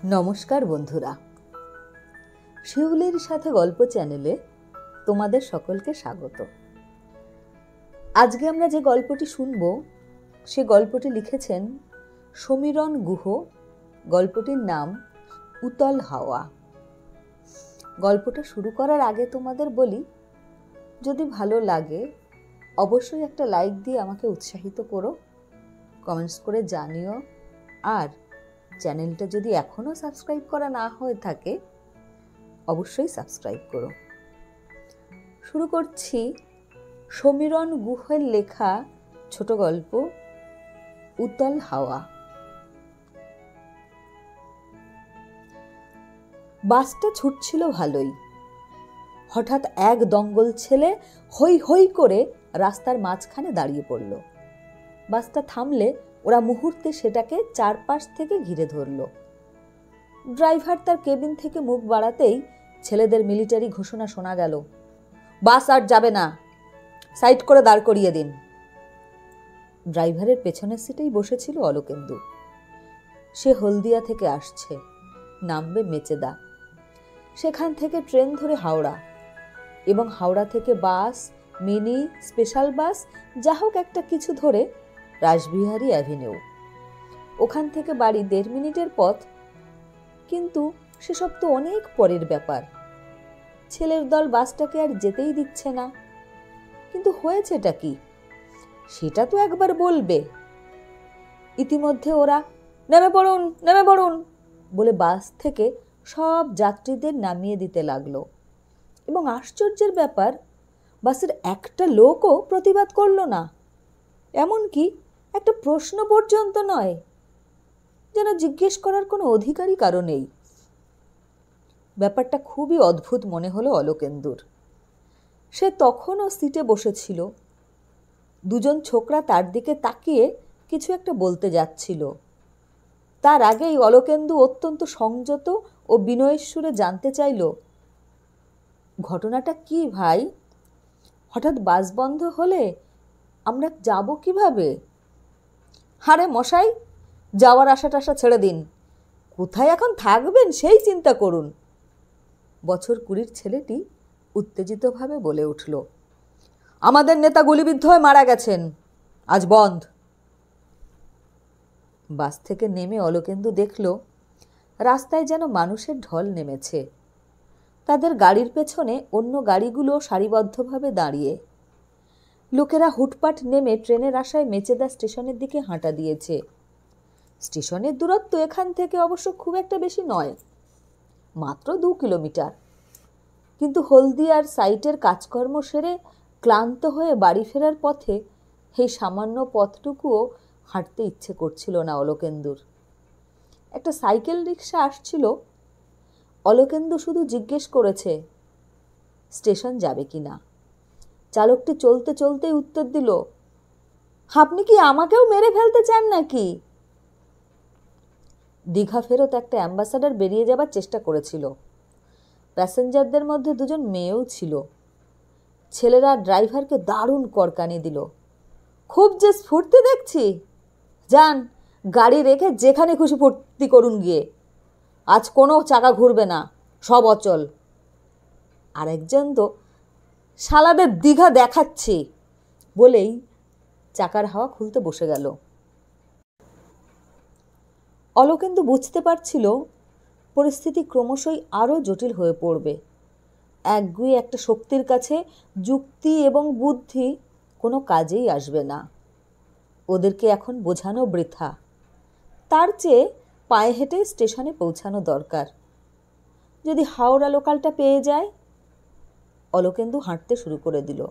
নমস্কার বন্ধুরা, শিউলির সাথে গল্প চ্যানেলে তোমাদের সকলকে স্বাগত। আজকে আমরা যে গল্পটি শুনব সে গল্পটি লিখেছেন সমীরণ গুহ। গল্পটির নাম উতল হাওয়া। গল্পটা শুরু করার আগে তোমাদের বলি, যদি ভালো লাগে অবশ্যই একটা লাইক দিয়ে আমাকে উৎসাহিত করো, কমেন্টস করে জানিও, আর চ্যানেলটা যদি এখনও সাবস্ক্রাইব করা না হয়ে থাকে অবশ্যই সাবস্ক্রাইব করো। শুরু করছি সমীরণ গুহের লেখা ছোট গল্প উতল হাওয়া। বাসটা ছুটছিল ভালোই। হঠাৎ এক দঙ্গল ছেলে হই হই করে রাস্তার মাঝখানে দাঁড়িয়ে পড়ল। বাসটা থামলে ওরা মুহূর্তে সেটাকে চারপাশ থেকে ঘিরে ধরল। ড্রাইভার তার কেবিন থেকে মুখ বাড়াতেই ছেলেদের মিলিটারি ঘোষণা শোনা গেল, বাস আর যাবে না, সাইড করে দাঁড় করিয়ে দিন। ড্রাইভারের পেছনের সিটেই বসেছিল অলোকেন্দু। সে হলদিয়া থেকে আসছে, নামবে মেচেদা, সেখান থেকে ট্রেন ধরে হাওড়া, এবং হাওড়া থেকে বাস, মিনি, স্পেশাল বাস, যা হোক একটা কিছু ধরে রাসবিহারী অ্যাভিনিউ। ওখান থেকে বাড়ি 1.5 মিনিটের পথ। কিন্তু সেসব তো অনেক পরের ব্যাপার। ছেলের দল বাসটাকে আর যেতেই দিচ্ছে না। কিন্তু হয়েছেটা কি সেটা তো একবার বলবে। ইতিমধ্যে ওরা নেমে পড়ুন, নেমে পড়ুন বলে বাস থেকে সব যাত্রীদের নামিয়ে দিতে লাগলো। এবং আশ্চর্যের ব্যাপার, বাসের একটা লোকও প্রতিবাদ করলো না, এমনকি একটা প্রশ্ন পর্যন্ত নয়, যেন জিজ্ঞেস করার কোনো অধিকারই কারো নেই। ব্যাপারটা খুবই অদ্ভুত মনে হলো অলোকেন্দুর। সে তখনও সিটে বসেছিল। দুজন ছোকরা তার দিকে তাকিয়ে কিছু একটা বলতে যাচ্ছিল। তার আগেই অলোকেন্দু অত্যন্ত সংযত ও বিনয়ের সুরে জানতে চাইল, ঘটনাটা কি ভাই? হঠাৎ বাস বন্ধ হলে আমরা যাব কিভাবে? আরে মশাই, যাওয়ার আশা টাশা ছেড়ে দিন, কোথায় এখন থাকবেন সেই চিন্তা করুন। বছর 20 ছেলেটি উত্তেজিতভাবে বলে উঠল, আমাদের নেতা গুলিবিদ্ধ হয়ে মারা গেছেন, আজ বন্ধ। বাস থেকে নেমে অলোকেন্দু দেখল রাস্তায় যেন মানুষের ঢল নেমেছে। তাদের গাড়ির পেছনে অন্য গাড়িগুলো সারিবদ্ধভাবে দাঁড়িয়ে। লোকেরা হুটপাট নেমে ট্রেনের আশায় মেচেদা স্টেশনের দিকে হাঁটা দিয়েছে। স্টেশনের দূরত্ব এখান থেকে অবশ্য খুব একটা বেশি নয়, মাত্র 2 কিলোমিটার। কিন্তু হলদিয়ার সাইটের কাজকর্ম সেরে ক্লান্ত হয়ে বাড়ি ফেরার পথে এই সামান্য পথটুকুও হাঁটতে ইচ্ছে করছিল না অলোকেন্দুর। একটা সাইকেল রিক্সা আসছিল। অলোকেন্দু শুধু জিজ্ঞেস করেছে স্টেশন যাবে কিনা। চালকটি চলতে চলতেই উত্তর দিল, আপনি কি আমাকেও মেরে ফেলতে চান নাকি? দীঘা ফেরত একটা অ্যাম্বাসাডার বেরিয়ে যাবার চেষ্টা করেছিল। প্যাসেঞ্জারদের মধ্যে 2জন মেয়েও ছিল। ছেলেরা ড্রাইভারকে দারুণ করকানি দিল, খুব যে স্ফূর্তি দেখছি, যান গাড়ি রেখে যেখানে খুশি ফুর্তি করুন গিয়ে, আজ কোনো চাকা ঘুরবে না, সব অচল। আরেকজন তো শালাদের দীঘা দেখাচ্ছি বলেই চাকার হাওয়া খুলতে বসে গেল। অলোকেন্দু বুঝতে পারছিল পরিস্থিতি ক্রমশই আরও জটিল হয়ে পড়বে। একগুঁয়ে একটা শক্তির কাছে যুক্তি এবং বুদ্ধি কোনো কাজেই আসবে না। ওদেরকে এখন বোঝানো বৃথা। তার চেয়ে পায়ে হেঁটে স্টেশনে পৌঁছানো দরকার। যদি হাওড়া লোকালটা পেয়ে যায়। অলোকেন্দু হাঁটতে শুরু করে দিল।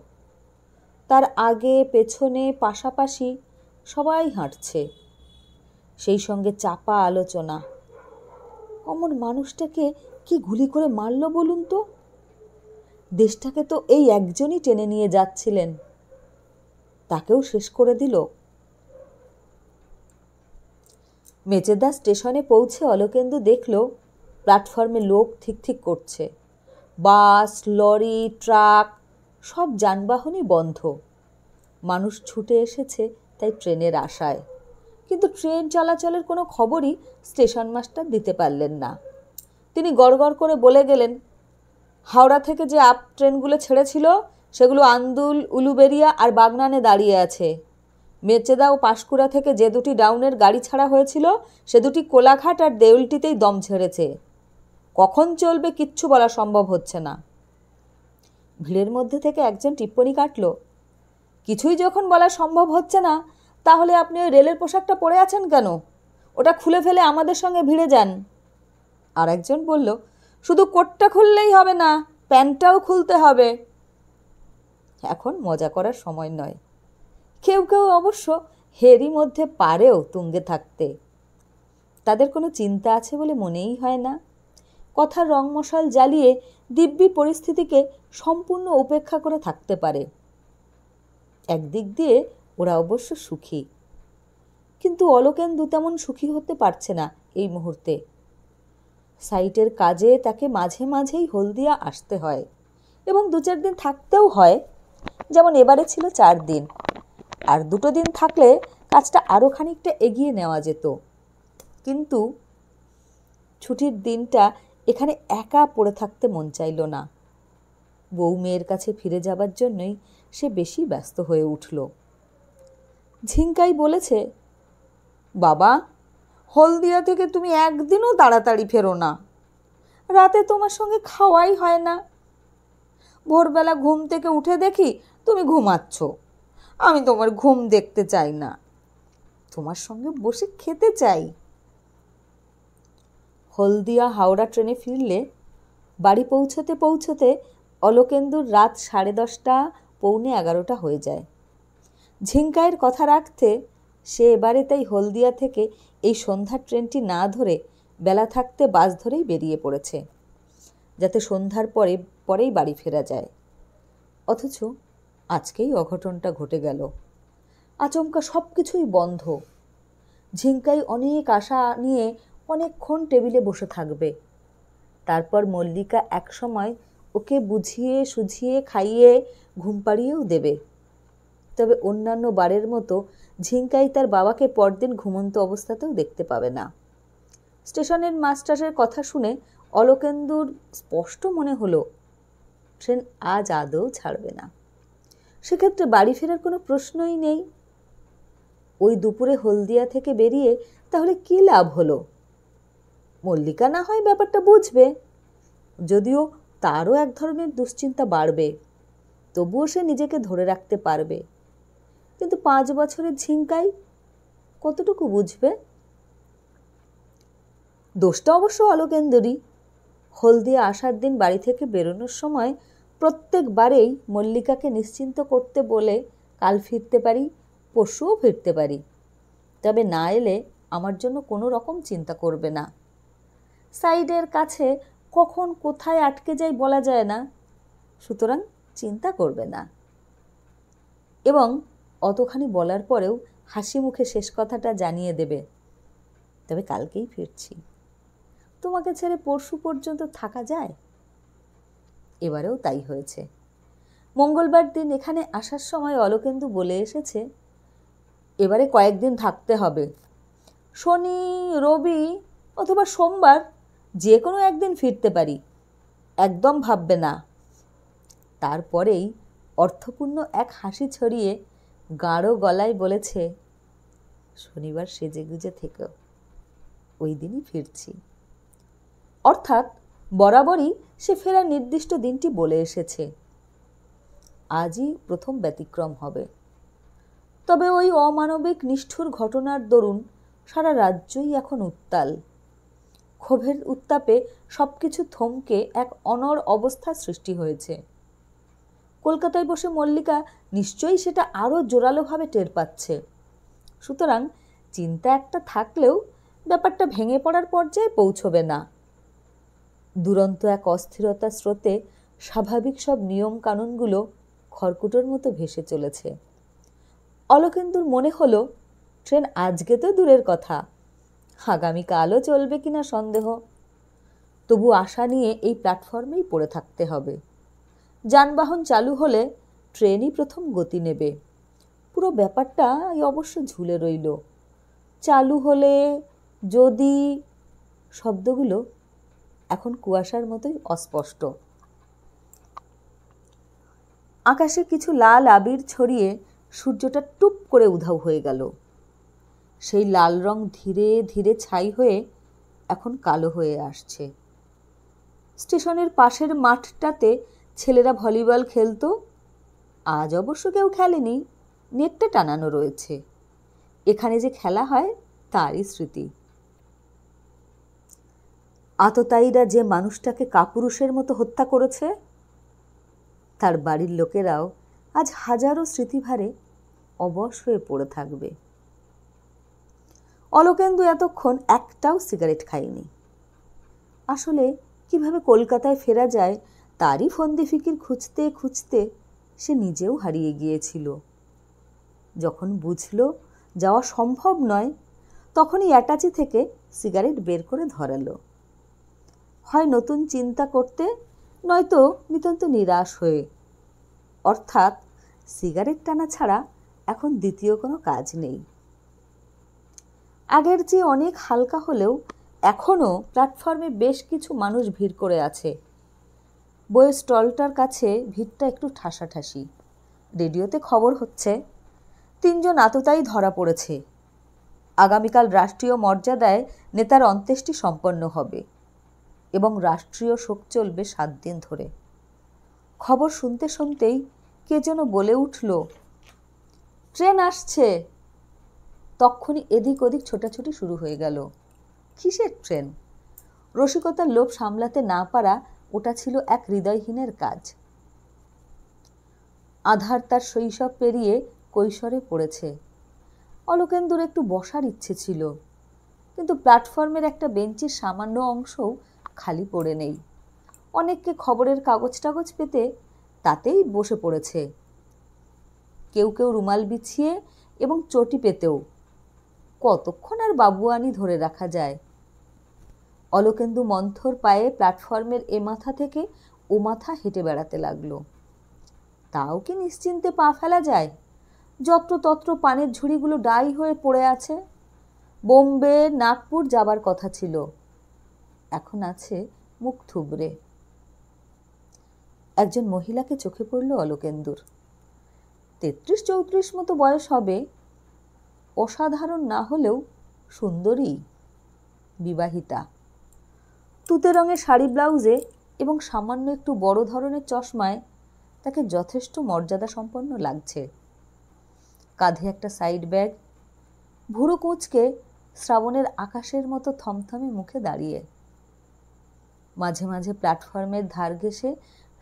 তার আগে পেছনে পাশাপাশি সবাই হাঁটছে, সেই সঙ্গে চাপা আলোচনা। অমন মানুষটাকে কি গুলি করে মারল বলুন তো? দেশটাকে তো এই একজনই টেনে নিয়ে যাচ্ছিলেন, তাকেও শেষ করে দিল। মেচেদা স্টেশনে পৌঁছে অলোকেন্দু দেখল প্ল্যাটফর্মে লোক ঠিক ঠিক করছে। বাস, লরি, ট্রাক সব যানবাহনই বন্ধ। মানুষ ছুটে এসেছে তাই ট্রেনের আশায়, কিন্তু ট্রেন চলাচলের কোনো খবরই স্টেশন মাস্টার দিতে পারলেন না। তিনি গড়গড় করে বলে গেলেন, হাওড়া থেকে যে আপ ট্রেনগুলো ছেড়েছিল সেগুলো আন্দুল, উলুবেড়িয়া আর বাগনানে দাঁড়িয়ে আছে। মেচেদা ও পাঁশকুড়া থেকে যে দুটি ডাউনের গাড়ি ছাড়া হয়েছিল সে দুটি কোলাঘাট আর দেউলটিতেই দম ছেড়েছে। কখন চলবে কিচ্ছু বলা সম্ভব হচ্ছে না। ভিড়ের মধ্যে থেকে একজন টিপ্পনি কাটল, কিছুই যখন বলা সম্ভব হচ্ছে না তাহলে আপনি ওই রেলের পোশাকটা পরে আছেন কেন? ওটা খুলে ফেলে আমাদের সঙ্গে ভিড়ে যান। আর একজন বলল, শুধু কোটটা খুললেই হবে না, প্যান্টটাও খুলতে হবে। এখন মজা করার সময় নয়। কেউ কেউ অবশ্য হেরই মধ্যে পারেও তুঙ্গে থাকতে। তাদের কোনো চিন্তা আছে বলে মনেই হয় না। কথার রং মশাল জ্বালিয়ে দিব্যি পরিস্থিতিকে সম্পূর্ণ উপেক্ষা করে থাকতে পারে। একদিক দিয়ে ওরা অবশ্য সুখী, কিন্তু অলোকেন্দু তেমন সুখী হতে পারছে না এই মুহূর্তে। সাইটের কাজে তাকে মাঝে মাঝেই হলদিয়া আসতে হয় এবং 2-4 দিন থাকতেও হয়, যেমন এবারে ছিল 4 দিন। আর 2 দিন থাকলে কাজটা আরও খানিকটা এগিয়ে নেওয়া যেত। কিন্তু ছুটির দিনটা এখানে একা পড়ে থাকতে মন চাইল না। বউ মেয়ের কাছে ফিরে যাবার জন্যই সে বেশি ব্যস্ত হয়ে উঠল। ঝিঙ্কাই বলেছে, বাবা, হলদিয়া থেকে তুমি একদিনও তাড়াতাড়ি ফেরো না। রাতে তোমার সঙ্গে খাওয়াই হয় না। ভোরবেলা ঘুম থেকে উঠে দেখি তুমি ঘুমাচ্ছ। আমি তোমার ঘুম দেখতে চাই না, তোমার সঙ্গে বসে খেতে চাই। হলদিয়া হাওড়া ট্রেনে ফিরলে বাড়ি পৌঁছতে পৌঁছতে অলোকেন্দুর রাত 10:30, 11:45 হয়ে যায়। ঝিঙ্কাইয়ের কথা রাখতে সে এবারে তাই হলদিয়া থেকে এই সন্ধ্যার ট্রেনটি না ধরে বেলা থাকতে বাস ধরেই বেরিয়ে পড়েছে, যাতে সন্ধ্যার পরেই বাড়ি ফেরা যায়। অথচ আজকেই অঘটনটা ঘটে গেল। আচমকা সব কিছুই বন্ধ। ঝিঙ্কাই অনেক আশা নিয়ে অনেকক্ষণ টেবিলে বসে থাকবে। তারপর মল্লিকা একসময় ওকে বুঝিয়ে সুঝিয়ে খাইয়ে ঘুম পাড়িয়েও দেবে। তবে অন্যান্য বারের মতো ঝিঙ্কাই তার বাবাকে পরদিন ঘুমন্ত অবস্থাতেও দেখতে পাবে না। স্টেশনের মাস্টারের কথা শুনে অলোকেন্দুর স্পষ্ট মনে হলো ট্রেন আজ আদৌ ছাড়বে না। সেক্ষেত্রে বাড়ি ফেরার কোনো প্রশ্নই নেই। ওই দুপুরে হলদিয়া থেকে বেরিয়ে তাহলে কী লাভ হলো? মল্লিকা না হয় ব্যাপারটা বুঝবে, যদিও তারও এক ধরনের দুশ্চিন্তা বাড়বে, তবুও সে নিজেকে ধরে রাখতে পারবে। কিন্তু 5 বছরের ঝিঙ্কাই কতটুকু বুঝবে? দোষটা অবশ্য অলোকেন্দুরই। হলদিয়া আসার দিন বাড়ি থেকে বেরোনোর সময় প্রত্যেকবারেই মল্লিকাকে নিশ্চিন্ত করতে বলে, কাল ফিরতে পারি, পরশুও ফিরতে পারি, তবে না এলে আমার জন্য কোনো রকম চিন্তা করবে না। সাইডের কাছে কখন কোথায় আটকে যাই বলা যায় না, সুতরাং চিন্তা করবে না। এবং অতখানি বলার পরেও হাসি মুখে শেষ কথাটা জানিয়ে দেবে, তবে কালকেই ফিরছি, তোমাকে ছেড়ে পরশু পর্যন্ত থাকা যায়? এবারেও তাই হয়েছে। মঙ্গলবার দিন এখানে আসার সময় অলোকেন্দু বলে এসেছে, এবারে কয়েকদিন থাকতে হবে, শনি, রবি অথবা সোমবার যে কোনো একদিন ফিরতে পারি, একদম ভাববে না। তারপরেই অর্থপূর্ণ এক হাসি ছড়িয়ে গাঢ় গলায় বলেছে, শনিবার সেজেগুজে থেকো, ওই দিনই ফিরছি। অর্থাৎ বরাবরই সে ফেরার নির্দিষ্ট দিনটি বলে এসেছে। আজই প্রথম ব্যতিক্রম হবে। তবে ওই অমানবিক নিষ্ঠুর ঘটনার দরুন সারা রাজ্যই এখন উত্তাল। ক্ষোভের উত্তাপে সব কিছু থমকে এক অনড় অবস্থার সৃষ্টি হয়েছে। কলকাতায় বসে মল্লিকা নিশ্চয়ই সেটা আরও জোরালোভাবে টের পাচ্ছে। সুতরাং চিন্তা একটা থাকলেও ব্যাপারটা ভেঙে পড়ার পর্যায়ে পৌঁছবে না। দুরন্ত এক অস্থিরতার স্রোতে স্বাভাবিক সব নিয়ম কানুনগুলো খড়কুটোর মতো ভেসে চলেছে। অলোকেন্দুর মনে হলো ট্রেন আজকে তো দূরের কথা, আগামীকালও চলবে কিনা সন্দেহ। তবু আশা নিয়ে এই প্ল্যাটফর্মেই পড়ে থাকতে হবে। যানবাহন চালু হলে ট্রেনই প্রথম গতি নেবে। পুরো ব্যাপারটা অবশ্য ঝুলে রইল। চালু হলে, যদি, শব্দগুলো এখন কুয়াশার মতোই অস্পষ্ট। আকাশে কিছু লাল আবির ছড়িয়ে সূর্যটা টুপ করে উধাও হয়ে গেল। সেই লাল রং ধীরে ধীরে ছাই হয়ে এখন কালো হয়ে আসছে। স্টেশনের পাশের মাঠটাতে ছেলেরা ভলিবল খেলতো। আজ অবশ্য কেউ খেলেনি, নেটটা টানানো রয়েছে। এখানে যে খেলা হয় তারই স্মৃতি। আততায়ীরা যে মানুষটাকে কাপুরুষের মতো হত্যা করেছে, তার বাড়ির লোকেরাও আজ হাজারো স্মৃতিভারে অবশ হয়ে পড়ে থাকবে। অলোকেন্দু এতক্ষণ একটাও সিগারেট খায়নি। আসলে কিভাবে কলকাতায় ফেরা যায় তারই ফন্দি ফিকির খুঁজতে খুঁজতে সে নিজেও হারিয়ে গিয়েছিল। যখন বুঝল যাওয়া সম্ভব নয়, তখনই অ্যাটাচি থেকে সিগারেট বের করে ধরালো। হয় নতুন চিন্তা করতে, নয়তো নিতান্ত নিরাশ হয়ে। অর্থাৎ সিগারেট টানা ছাড়া এখন দ্বিতীয় কোনো কাজ নেই। আগের চেয়ে অনেক হালকা হলেও এখনও প্ল্যাটফর্মে বেশ কিছু মানুষ ভিড় করে আছে। বইয়ের স্টলটার কাছে ভিড়টা একটু ঠাসাঠাসি। রেডিওতে খবর হচ্ছে 3 জন আততায়ী ধরা পড়েছে। আগামীকাল রাষ্ট্রীয় মর্যাদায় নেতার অন্ত্যেষ্টি সম্পন্ন হবে এবং রাষ্ট্রীয় শোক চলবে 7 দিন ধরে। খবর শুনতে শুনতেই কে যেন বলে উঠল, ট্রেন আসছে। তক্ষুনি এদিক ওদিক ছোটাছুটি শুরু হয়ে গেল। কিসের ট্রেন? রসিকতার লোভ সামলাতে না পারা ওটা ছিল এক হৃদয়হীনের কাজ। আধার তার শৈশব পেরিয়ে কৈশোরে পড়েছে। অলোকেন্দুর একটু বসার ইচ্ছে ছিল, কিন্তু প্ল্যাটফর্মের একটা বেঞ্চের সামান্য অংশও খালি পড়ে নেই। অনেককে খবরের কাগজ টাগজ পেতে তাতেই বসে পড়েছে। কেউ কেউ রুমাল বিছিয়ে এবং চটি পেতেও। কতক্ষণ আর বাবুয়ানি ধরে রাখা যায়? অলোকেন্দু মন্থর পায়ে প্ল্যাটফর্মের এ মাথা থেকে ও মাথা হেঁটে বেড়াতে লাগলো। তাও কি নিশ্চিন্তে পা ফেলা যায়? যত্রতত্র পানের ঝুড়িগুলো ডাই হয়ে পড়ে আছে। বোম্বে, নাগপুর যাবার কথা ছিল, এখন আছে মুখ থুবড়ে। একজন মহিলাকে চোখে পড়ল অলোকেন্দুর। 33-34 মতো বয়স হবে। অসাধারণ না হলেও সুন্দরী, বিবাহিতা। তুতে রঙের শাড়ি ব্লাউজে এবং সামান্য একটু বড় ধরনের চশমায় তাকে যথেষ্ট মর্যাদা সম্পন্ন লাগছে। কাঁধে একটা সাইড ব্যাগ, ভুরু কুঁচকে শ্রাবণের আকাশের মতো থমথমে মুখে দাঁড়িয়ে। মাঝে মাঝে প্ল্যাটফর্মের ধার ঘেঁষে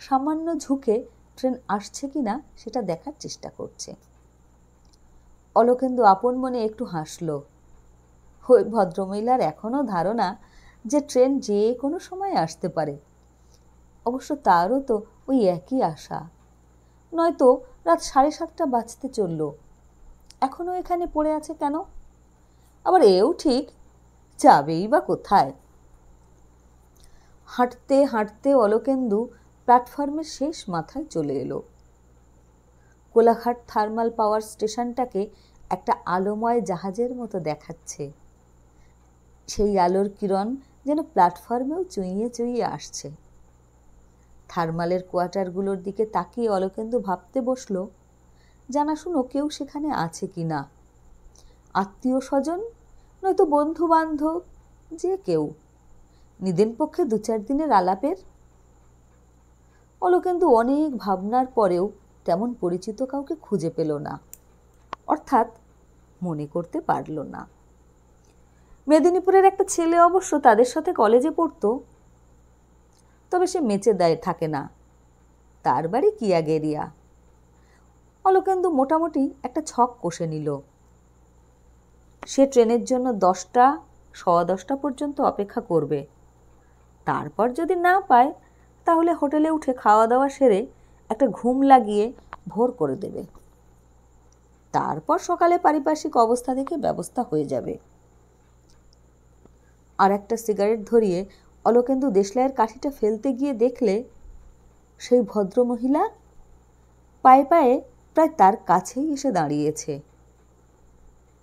সামান্য ঝুঁকে ট্রেন আসছে কিনা সেটা দেখার চেষ্টা করছে। অলোকেন্দু আপন মনে একটু হাসল। ওই ভদ্রমহিলার এখনও ধারণা যে ট্রেন যে কোনো সময় আসতে পারে। অবশ্য তারও তো ওই একই আশা। নয়তো রাত 7:30 বাজতে চলল, এখনও এখানে পড়ে আছে কেন? আবার এও ঠিক, যাবেই বা কোথায়? হাঁটতে হাঁটতে অলোকেন্দু প্ল্যাটফর্মের শেষ মাথায় চলে এলো। কোলাঘাট থার্মাল পাওয়ার স্টেশনটাকে একটা আলোময় জাহাজের মতো দেখাচ্ছে। সেই আলোর কিরণ যেন প্ল্যাটফর্মেও চুইয়ে চুইয়ে আসছে। থার্মালের কোয়ার্টারগুলোর দিকে তাকিয়ে অলোকেন্দু ভাবতে বসল, জানাশুনো কেউ সেখানে আছে কিনা। আত্মীয় স্বজন, নয়তো বন্ধু বান্ধব, যে কেউ। নিদেন পক্ষে 2-4 দিনের আলাপের। অলোকেন্দু অনেক ভাবনার পরেও তেমন পরিচিত কাউকে খুঁজে পেল না, অর্থাৎ মনে করতে পারল না। মেদিনীপুরের একটা ছেলে অবশ্য তাদের সাথে কলেজে পড়তো, তবে সে মেচেদায় থাকে না, তার বাড়ি কিয়াগেরিয়া। অলোকেন্দু মোটামুটি একটা ছক কষে নিল। সে ট্রেনের জন্য 10টা, 10:15 পর্যন্ত অপেক্ষা করবে। তারপর যদি না পায় তাহলে হোটেলে উঠে খাওয়া দাওয়া সেরে একটা ঘুম লাগিয়ে ভোর করে দেবে। তারপর সকালে পারিপার্শ্বিক অবস্থা দেখে ব্যবস্থা হয়ে যাবে। আর একটা সিগারেট ধরিয়ে অলোকেন্দু দেশলাইয়ের কাঠিটা ফেলতে গিয়ে দেখলে সেই ভদ্রমহিলা পায়ে পায়ে প্রায় তার কাছেই এসে দাঁড়িয়েছে।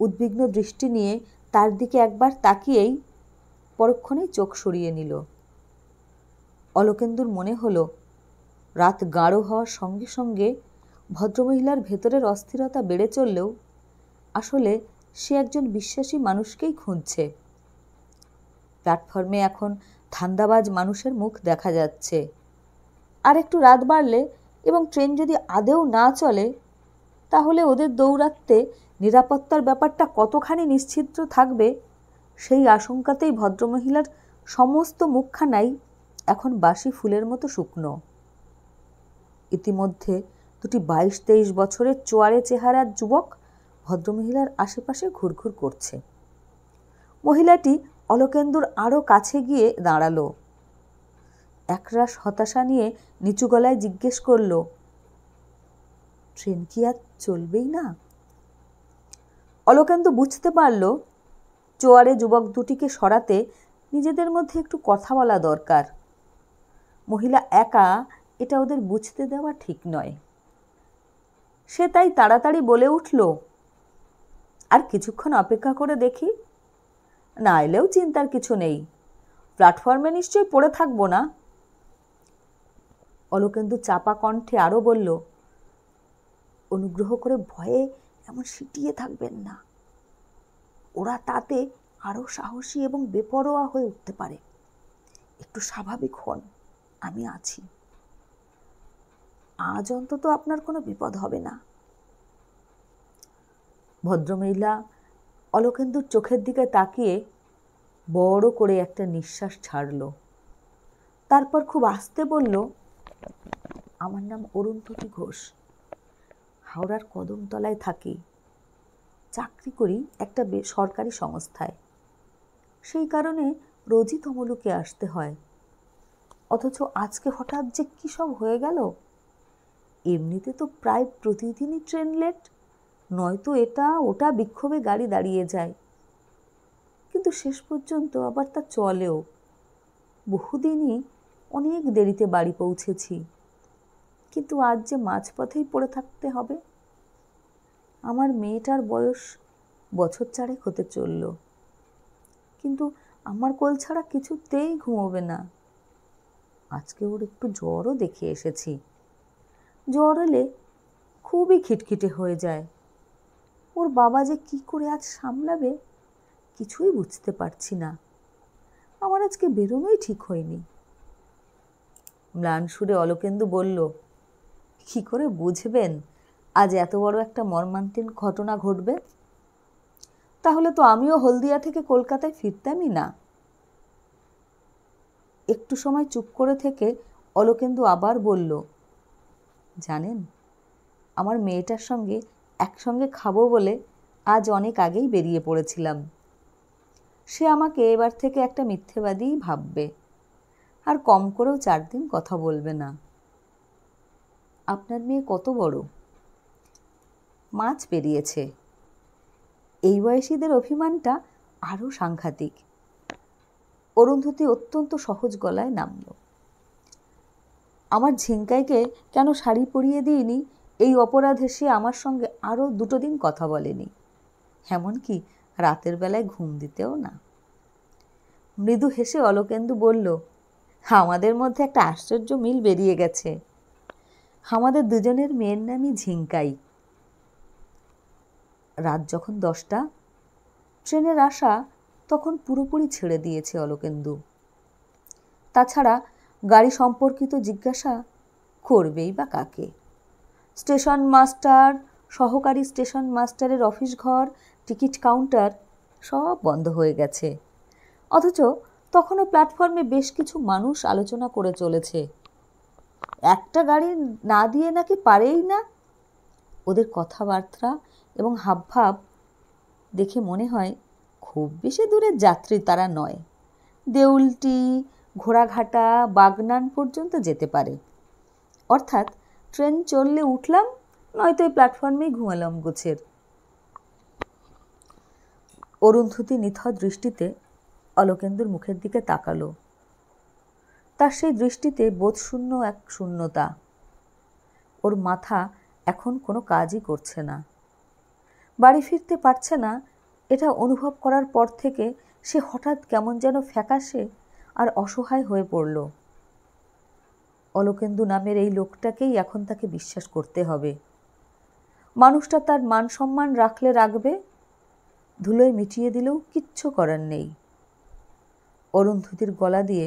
উদ্বিগ্ন দৃষ্টি নিয়ে তার দিকে একবার তাকিয়েই পরক্ষণেই চোখ সরিয়ে নিল। অলোকেন্দুর মনে হলো রাত গাঢ় হওয়ার সঙ্গে সঙ্গে ভদ্রমহিলার ভেতরের অস্থিরতা বেড়ে চললেও আসলে সে একজন বিশ্বাসী মানুষকেই খুঁজছে। প্ল্যাটফর্মে এখন ধান্দাবাজ মানুষের মুখ দেখা যাচ্ছে। আর একটু রাত বাড়লে এবং ট্রেন যদি আদৌ না চলে তাহলে ওদের দৌড়াতে নিরাপত্তার ব্যাপারটা কতখানি নিশ্চিত থাকবে সেই আশঙ্কাতেই ভদ্রমহিলার সমস্ত মুখখানাই এখন বাসি ফুলের মতো শুকনো। ইতিমধ্যে দুটি 22-23 বছরের চোয়ারে চেহারার যুবক ভদ্রমহিলার আশেপাশে ঘুরঘুর করছে। মহিলাটি অলোকেন্দুর আরও কাছে গিয়ে দাঁড়ালো। একরাশ হতাশা নিয়ে নিচু গলায় জিজ্ঞেস করল, ট্রেন কি আর চলবেই না? অলোকেন্দু বুঝতে পারল চোয়ারে যুবক দুটিকে সরাতে নিজেদের মধ্যে একটু কথা বলা দরকার। মহিলা একা এটা ওদের বুঝতে দেওয়া ঠিক নয়। সে তাই তাড়াতাড়ি বলে উঠল, আর কিছুক্ষণ অপেক্ষা করে দেখি, না এলেও চিন্তার কিছু নেই, প্ল্যাটফর্মে নিশ্চয়ই পড়ে থাকবো না। অলোকেন্দু চাপা কণ্ঠে আরও বলল, অনুগ্রহ করে ভয়ে এমন সিটিয়ে থাকবেন না, ওরা তাতে আরও সাহসী এবং বেপরোয়া হয়ে উঠতে পারে। একটু স্বাভাবিক হন, আমি আছি। আজ অন্তত আপনার কোনো বিপদ হবে না। ভদ্রমহিলা অলোকেন্দুর চোখের দিকে তাকিয়ে বড় করে একটা নিঃশ্বাস ছাড়ল। তারপর খুব আস্তে বলল, আমার নাম অরুন্ধতী ঘোষ, হাওড়ার কদমতলায় থাকি, চাকরি করি একটা সরকারি সংস্থায়। সেই কারণে রোজই তমলুকে আসতে হয়। অথচ আজকে হঠাৎ যে কী সব হয়ে গেল। এমনিতে তো প্রায় প্রতিদিনই ট্রেন লেট, নয়তো এটা ওটা বিক্ষোভে গাড়ি দাঁড়িয়ে যায়, কিন্তু শেষ পর্যন্ত আবার তা চলেও। বহুদিনই অনেক দেরিতে বাড়ি পৌঁছেছি, কিন্তু আজ যে মাঝপথেই পড়ে থাকতে হবে। আমার মেয়েটার বয়স বছর 4 হতে চলল, কিন্তু আমার কোল ছাড়া কিছুতেই ঘুমোবে না। আজকে ওর একটু জ্বরও দেখে এসেছি। জ্বর এলে খুবই খিটখিটে হয়ে যায়। ওর বাবা যে কি করে আজ সামলাবে কিছুই বুঝতে পারছি না। আমার আজকে বেরোনোই ঠিক হয়নি। ম্লান সুরে অলোকেন্দু বলল, কি করে বুঝবেন আজ এত বড় একটা মর্মান্তিক ঘটনা ঘটবে? তাহলে তো আমিও হলদিয়া থেকে কলকাতায় ফিরতামই না। একটু সময় চুপ করে থেকে অলোকেন্দু আবার বলল, জানেন, আমার মেয়েটার সঙ্গে একসঙ্গে খাবো বলে আজ অনেক আগেই বেরিয়ে পড়েছিলাম। সে আমাকে এবার থেকে একটা মিথ্যেবাদীই ভাববে, আর কম করেও 4 দিন কথা বলবে না। আপনার মেয়ে কত বড়? মাছ পেরিয়েছে। এই বয়সীদের অভিমানটা আরও সাংঘাতিক। অরুন্ধতী অত্যন্ত সহজ গলায় নামল। আমার ঝিঙ্কাইকে কেন শাড়ি পরিয়ে দিইনি এই অপরাধে সে আমার সঙ্গে আরও 2 দিন কথা বলেনি, এমনকি রাতের বেলায় ঘুম দিতেও না। মৃদু হেসে অলোকেন্দু বলল, আমাদের মধ্যে একটা আশ্চর্য মিল বেরিয়ে গেছে। আমাদের দুজনের মেয়ের নামই ঝিঙ্কাই। রাত যখন 10টা, ট্রেনের আশা তখন পুরোপুরি ছেড়ে দিয়েছে অলোকেন্দু। তাছাড়া গাড়ি সম্পর্কিত জিজ্ঞাসা করবেই বা কাকে? স্টেশন মাস্টার, সহকারী স্টেশন মাস্টারের অফিস ঘর, টিকিট কাউন্টার সব বন্ধ হয়ে গেছে। অথচ তখনও প্ল্যাটফর্মে বেশ কিছু মানুষ আলোচনা করে চলেছে। একটা গাড়ি না দিয়ে নাকি পারেই না। ওদের কথাবার্তা এবং হাবভাব দেখে মনে হয় খুব বেশি দূরের যাত্রী তারা নয়। দেউলটি, ঘোড়াঘাটা, বাগনান পর্যন্ত যেতে পারে। অর্থাৎ ট্রেন চললে উঠলাম, নয়তো এই প্ল্যাটফর্মেই ঘুমালাম গোছের। অরুন্ধতী নিথর দৃষ্টিতে অলোকেন্দুর মুখের দিকে তাকালো। তার সেই দৃষ্টিতে বোধশূন্য এক শূন্যতা। ওর মাথা এখন কোনো কাজই করছে না। বাড়ি ফিরতে পারছে না, এটা অনুভব করার পর থেকে সে হঠাৎ কেমন যেন ফ্যাকাশে আর অসহায় হয়ে পড়ল। অলোকেন্দু নামের এই লোকটাকেই এখন তাকে বিশ্বাস করতে হবে। মানুষটা তার মান সম্মান রাখলে রাখবে, ধুলোয় মিটিয়ে দিলেও কিচ্ছু করার নেই। অরুন্ধতির গলা দিয়ে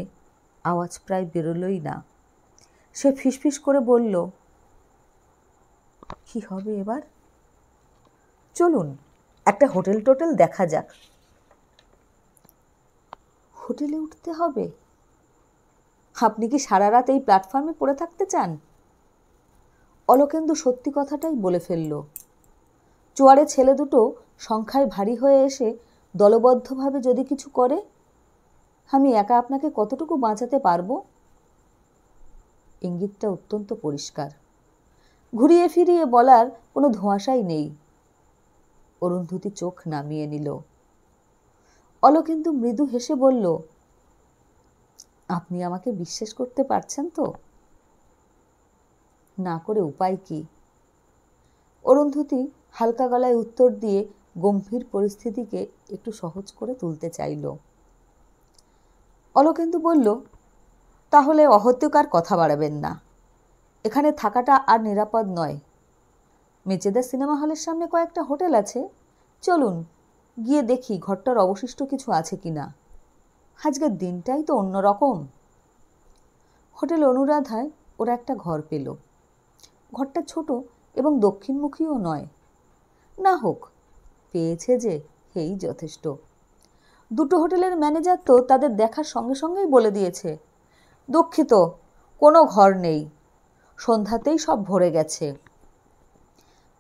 আওয়াজ প্রায় বেরোলই না। সে ফিসফিস করে বলল, কি হবে এবার? চলুন একটা হোটেল টোটেল দেখা যাক। হোটেলে উঠতে হবে? আপনি কি সারা রাত এই প্ল্যাটফর্মে পড়ে থাকতে চান? অলোকেন্দু সত্যি কথাটাই বলে ফেলল। চোয়ারে ছেলে দুটো সংখ্যায় ভারী হয়ে এসে দলবদ্ধভাবে যদি কিছু করে, আমি একা আপনাকে কতটুকু বাঁচাতে পারবো? ইঙ্গিতটা অত্যন্ত পরিষ্কার, ঘুরিয়ে ফিরিয়ে বলার কোনো ধোঁয়াশাই নেই। অরুন্ধতী চোখ নামিয়ে নিল। অলোকেন্দু মৃদু হেসে বলল, আপনি আমাকে বিশ্বাস করতে পারছেন তো? না করে উপায় কি? অরুন্ধতী হালকা গলায় উত্তর দিয়ে গম্ভীর পরিস্থিতিকে একটু সহজ করে তুলতে চাইল। অলোকেন্দু বলল, তাহলে অহত্যকার কথা বাড়াবেন না। এখানে থাকাটা আর নিরাপদ নয়। মেচেদা সিনেমা হলের সামনে কয়েকটা হোটেল আছে, চলুন গিয়ে দেখি ঘরটার অবশিষ্ট কিছু আছে কিনা। আজকের দিনটাই তো অন্যরকম। হোটেল অনুরাধায় ওরা একটা ঘর পেল। ঘরটা ছোট এবং দক্ষিণমুখীও নয়। না হোক, পেয়েছে যে, এই যথেষ্ট। দুটো হোটেলের ম্যানেজার তো তাদের দেখার সঙ্গে সঙ্গেই বলে দিয়েছে, দুঃখিত, কোনো ঘর নেই, সন্ধ্যাতেই সব ভরে গেছে।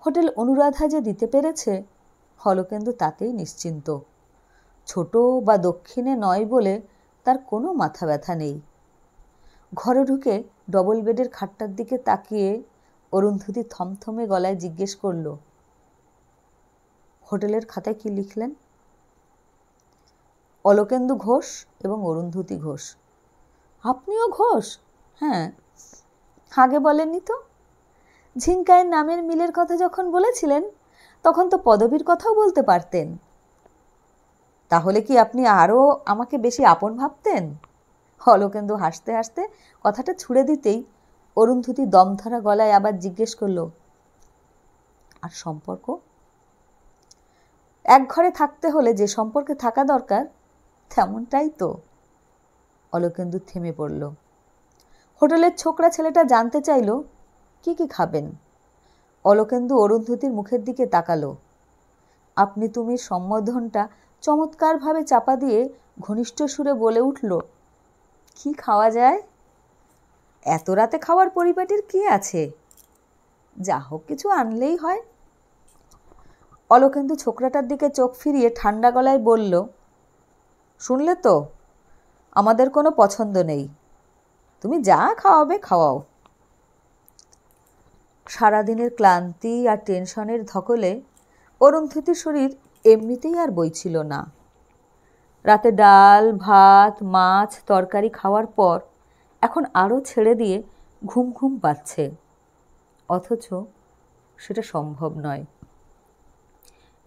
হোটেল অনুরাধা যে দিতে পেরেছে, অলোকেন্দু তাতেই নিশ্চিন্ত। ছোট বা দক্ষিণে নয় বলে তার কোনো মাথা ব্যথা নেই। ঘরে ঢুকে ডবল বেডের খাটটার দিকে তাকিয়ে অরুন্ধতী থমথমে গলায় জিজ্ঞেস করল, হোটেলের খাতায় কি লিখলেন? অলোকেন্দু ঘোষ এবং অরুন্ধতী ঘোষ। আপনিও ঘোষ? হ্যাঁ। আগে বলেননি তো। ঝিঙ্কায়ের নামের মিলের কথা যখন বলেছিলেন, তখন তো পদবীর কথাও বলতে পারতেন। তাহলে কি আপনি আরও আমাকে বেশি আপন ভাবতেন? অলোকেন্দু হাসতে হাসতে কথাটা ছুড়ে দিতেই অরুন্ধতী দমধরা গলায় আবার জিজ্ঞেস করল, আর সম্পর্ক? এক ঘরে থাকতে হলে যে সম্পর্কে থাকা দরকার, তেমনটাই তো। অলোকেন্দু থেমে পড়ল। হোটেলের ছোকরা ছেলেটা জানতে চাইল, কি কি খাবেন? অলোকেন্দু অরুন্ধতীর মুখের দিকে তাকালো। আপনি তুমি সম্বোধনটা চমৎকারভাবে চাপা দিয়ে ঘনিষ্ঠ সুরে বলে উঠল, কি খাওয়া যায়? এত রাতে খাওয়ার পরিপাটির কি আছে? যা হোক কিছু আনলেই হয়। অলোকেন্দু ছোকরাটার দিকে চোখ ফিরিয়ে ঠান্ডা গলায় বলল, শুনলে তো, আমাদের কোনো পছন্দ নেই, তুমি যা খাওয়াবে খাওয়াও। সারাদিনের ক্লান্তি আর টেনশনের ধকলে অরুন্ধতীর শরীর এমনিতেই আর বইছিল না। রাতে ডাল ভাত মাছ তরকারি খাওয়ার পর এখন আরও ছেড়ে দিয়ে ঘুম ঘুম পাচ্ছে, অথচ সেটা সম্ভব নয়।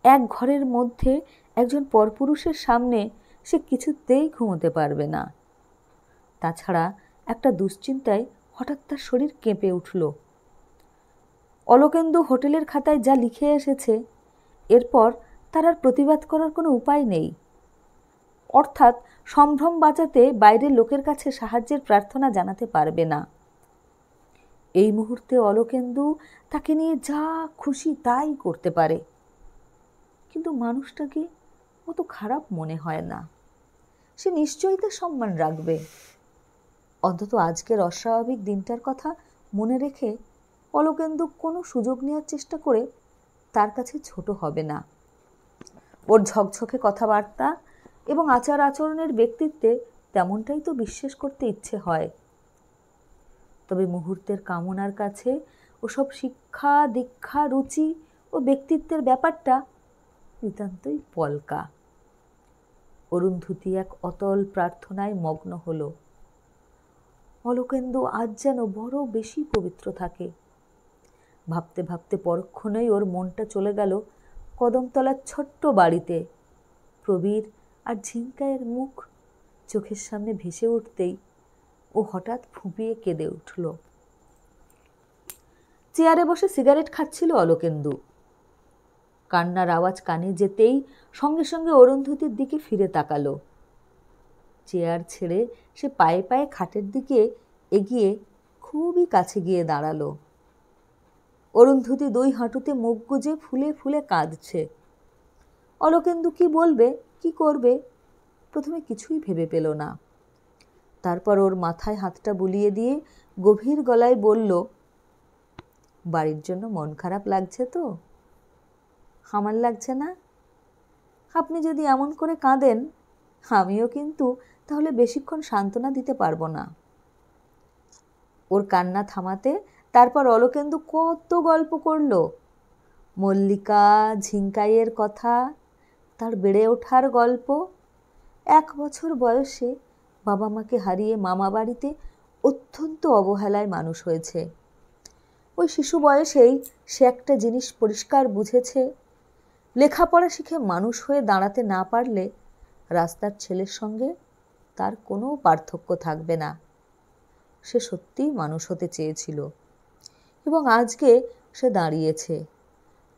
এক ঘরের মধ্যে একজন পরপুরুষের সামনে সে কিছুতেই ঘুমোতে পারবে না। তাছাড়া একটা দুশ্চিন্তায় হঠাৎ তার শরীর কেঁপে উঠল। অলোকেন্দু হোটেলের খাতায় যা লিখে এসেছে, এরপর তার আর প্রতিবাদ করার কোনো উপায় নেই। অর্থাৎ সম্ভ্রম বাঁচাতে বাইরের লোকের কাছে সাহায্যের প্রার্থনা জানাতে পারবে না। এই মুহূর্তে অলোকেন্দু তাকে নিয়ে যা খুশি তাই করতে পারে, কিন্তু মানুষটাকে অত খারাপ মনে হয় না। সে নিশ্চয়ই তার সম্মান রাখবে। অন্তত আজকের অস্বাভাবিক দিনটার কথা মনে রেখে অলোকেন্দু কোনো সুযোগ নেওয়ার চেষ্টা করে তার কাছে ছোট হবে না। ওর ঝকঝকে কথাবার্তা এবং আচার আচরণের ব্যক্তিত্বে তেমনটাই তো বিশ্বাস করতে ইচ্ছে হয়। তবে মুহূর্তের কামনার কাছে ওসব শিক্ষা দীক্ষা রুচি ও ব্যক্তিত্বের ব্যাপারটা নিতান্তই পলকা। অরুন্ধতী এক অতল প্রার্থনায় মগ্ন হল। অলোকেন্দু আজ যেন বড় বেশি পবিত্র থাকে। ভাবতে ভাবতে পরক্ষণেই ওর মনটা চলে গেল কদমতলার ছোট্ট বাড়িতে, প্রবীর আর ঝিঙ্কায়ের মুখ চোখের সামনে ভেসে উঠতেই ও হঠাৎ ফুঁপিয়ে কেঁদে উঠল। চেয়ারে বসে সিগারেট খাচ্ছিল অলোকেন্দু। কান্নার আওয়াজ কানে যেতেই সঙ্গে সঙ্গে অরুন্ধতির দিকে ফিরে তাকালো। চেয়ার ছেড়ে সে পায়ে পায়ে খাটের দিকে এগিয়ে খুবই কাছে গিয়ে দাঁড়ালো। অরুন্ধতী দুই হাঁটুতে মুখ গুজে ফুলে ফুলে কাঁদছে। অলোকেন্দু কি বলবে, কি করবে, প্রথমে কিছুই ভেবে পেল না। তারপর ওর মাথায় হাতটা বুলিয়ে দিয়ে গভীর গলায় বলল, বাড়ির জন্য মন খারাপ লাগছে তো? আমার লাগছে না? আপনি যদি এমন করে কাঁদেন, আমিও কিন্তু তাহলে বেশিক্ষণ সান্ত্বনা দিতে পারবো না। ওর কান্না থামাতে তারপর অলোকেন্দু কত গল্প করল। মল্লিকা, ঝিঙ্কাইয়ের কথা, তার বেড়ে ওঠার গল্প। 1 বছর বয়সে বাবা মাকে হারিয়ে মামা বাড়িতে অত্যন্ত অবহেলায় মানুষ হয়েছে। ওই শিশু বয়সেই সে একটা জিনিস পরিষ্কার বুঝেছে, লেখাপড়া শিখে মানুষ হয়ে দাঁড়াতে না পারলে রাস্তার ছেলের সঙ্গে তার কোনো পার্থক্য থাকবে না। সে সত্যিই মানুষ হতে চেয়েছিল এবং আজকে সে দাঁড়িয়েছে।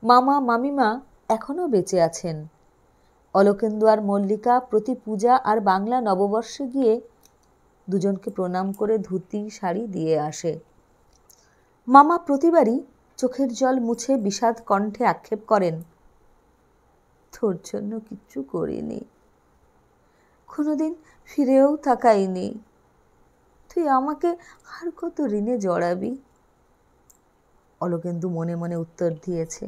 মামা মামিমা এখনও বেঁচে আছেন। অলোকেন্দু আর মল্লিকা প্রতি পূজা আর বাংলা নববর্ষে গিয়ে দুজনকে প্রণাম করে ধুতি শাড়ি দিয়ে আসে। মামা প্রতিবারই চোখের জল মুছে বিষাদ কণ্ঠে আক্ষেপ করেন, তোর জন্য কিচ্ছু করিনি, কোনোদিন ফিরেও তাকাইনি, তুই আমাকে আর কত ঋণে জড়াবি। অলোকেন্দু মনে মনে উত্তর দিয়েছে,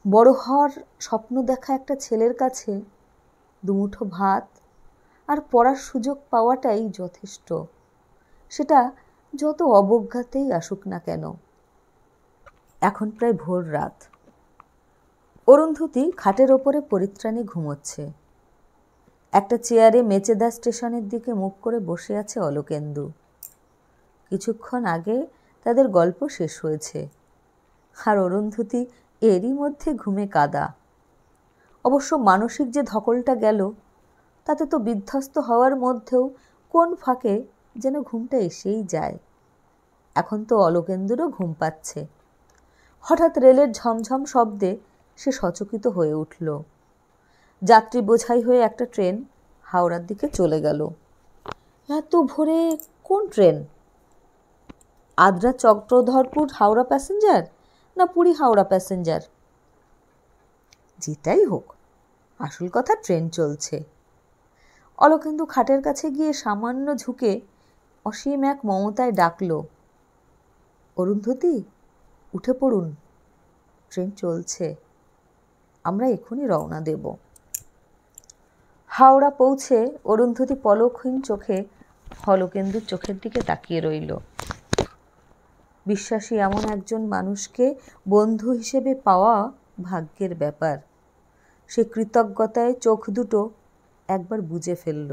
বড় হওয়ার স্বপ্ন দেখা একটা ছেলের কাছে দুমুঠো ভাত আর পড়ার সুযোগ পাওয়াটাই যথেষ্ট, সেটা যত অবজ্ঞাতেই আসুক না কেন। এখন প্রায় ভোর রাত। অরুন্ধতী খাটের ওপরে পরিত্রাণে ঘুমোচ্ছে। একটা চেয়ারে মেচেদা স্টেশনের দিকে মুখ করে বসে আছে অলোকেন্দু। কিছুক্ষণ আগে তাদের গল্প শেষ হয়েছে আর অরুন্ধতী এরই মধ্যে ঘুমে কাদা। অবশ্য মানসিক যে ধকলটা গেল তাতে তো বিধ্বস্ত হওয়ার মধ্যেও কোন ফাঁকে যেন ঘুমটা এসেই যায়। এখন তো অলোকেন্দুরও ঘুম পাচ্ছে। হঠাৎ রেলের ঝমঝম শব্দে সে সচকিত হয়ে উঠল। যাত্রী বোঝাই হয়ে একটা ট্রেন হাওড়ার দিকে চলে গেল। এত ভোরে কোন ট্রেন? আদ্রা চক্রধরপুর হাওড়া প্যাসেঞ্জার না পুরী হাওড়া প্যাসেঞ্জার? যেটাই হোক, আসল কথা ট্রেন চলছে। অলোকেন্দু খাটের কাছে গিয়ে সামান্য ঝুঁকে অসীম এক মমতায় ডাকল, অরুন্ধতী, উঠে পড়ুন, ট্রেন চলছে, আমরা এখনই রওনা দেব। হাওড়া পৌঁছে অরুন্ধতী পলকহীন চোখে অলোকেন্দুর চোখের দিকে তাকিয়ে রইল। বিশ্বাসী এমন একজন মানুষকে বন্ধু হিসেবে পাওয়া ভাগ্যের ব্যাপার। সে কৃতজ্ঞতায় চোখ দুটো একবার বুজে ফেলল।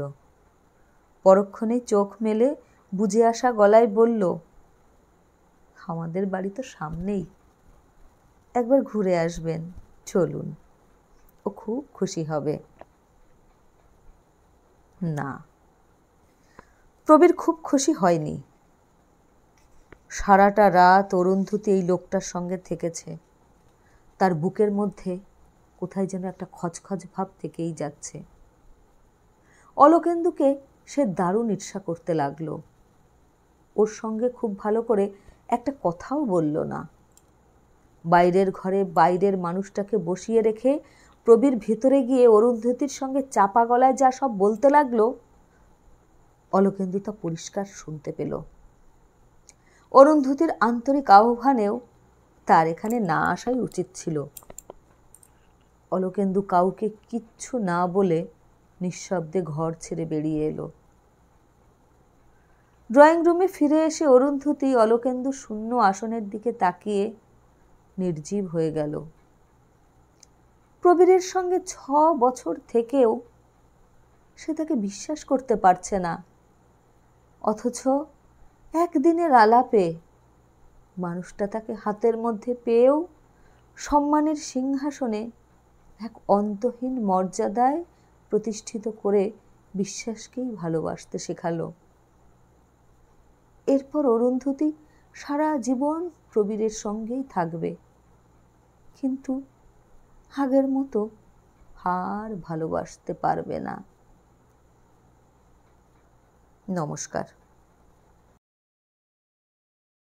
পরক্ষণেই চোখ মেলে বুজে আসা গলায় বলল, আমাদের বাড়ি তো সামনেই, একবার ঘুরে আসবেন, চলুন, ও খুব খুশি হবে। না, প্রবীর খুব খুশি হয়নি। সারাটা রাত অরুন্ধতী এই লোকটার সঙ্গে থেকেছে। তার বুকের মধ্যে কোথায় যেন একটা খচখচ ভাব থেকেই যাচ্ছে। অলোকেন্দুকে সে দারুণ ঈর্ষা করতে লাগলো। ওর সঙ্গে খুব ভালো করে একটা কথাও বলল না। বাইরের ঘরে বাইরের মানুষটাকে বসিয়ে রেখে প্রবীর ভিতরে গিয়ে অরুন্ধতীর সঙ্গে চাপা গলায় যা সব বলতে লাগলো, অলোকেন্দু তা পরিষ্কার শুনতে পেল। অরুন্ধতীর আন্তরিক আহ্বানেও তার এখানে না আসাই উচিত ছিল। অলোকেন্দু কাউকে কিচ্ছু না বলে নিঃশব্দে ঘর ছেড়ে বেরিয়ে এলো। ড্রয়িং রুমে ফিরে এসে অরুন্ধতী অলোকেন্দু শূন্য আসনের দিকে তাকিয়ে নির্জীব হয়ে গেল। প্রবীরের সঙ্গে 6 বছর থেকেও সে তাকে বিশ্বাস করতে পারছে না, অথচ একদিনের আলাপে মানুষটা তাকে হাতের মধ্যে পেয়েও সম্মানের সিংহাসনে এক অন্তহীন মর্যাদায় প্রতিষ্ঠিত করে বিশ্বাসকেই ভালোবাসতে শেখালো। এরপর অরুন্ধতী সারা জীবন প্রবীরের সঙ্গেই থাকবে, কিন্তু আগের মতো আর ভালোবাসতে পারবে না। নমস্কার।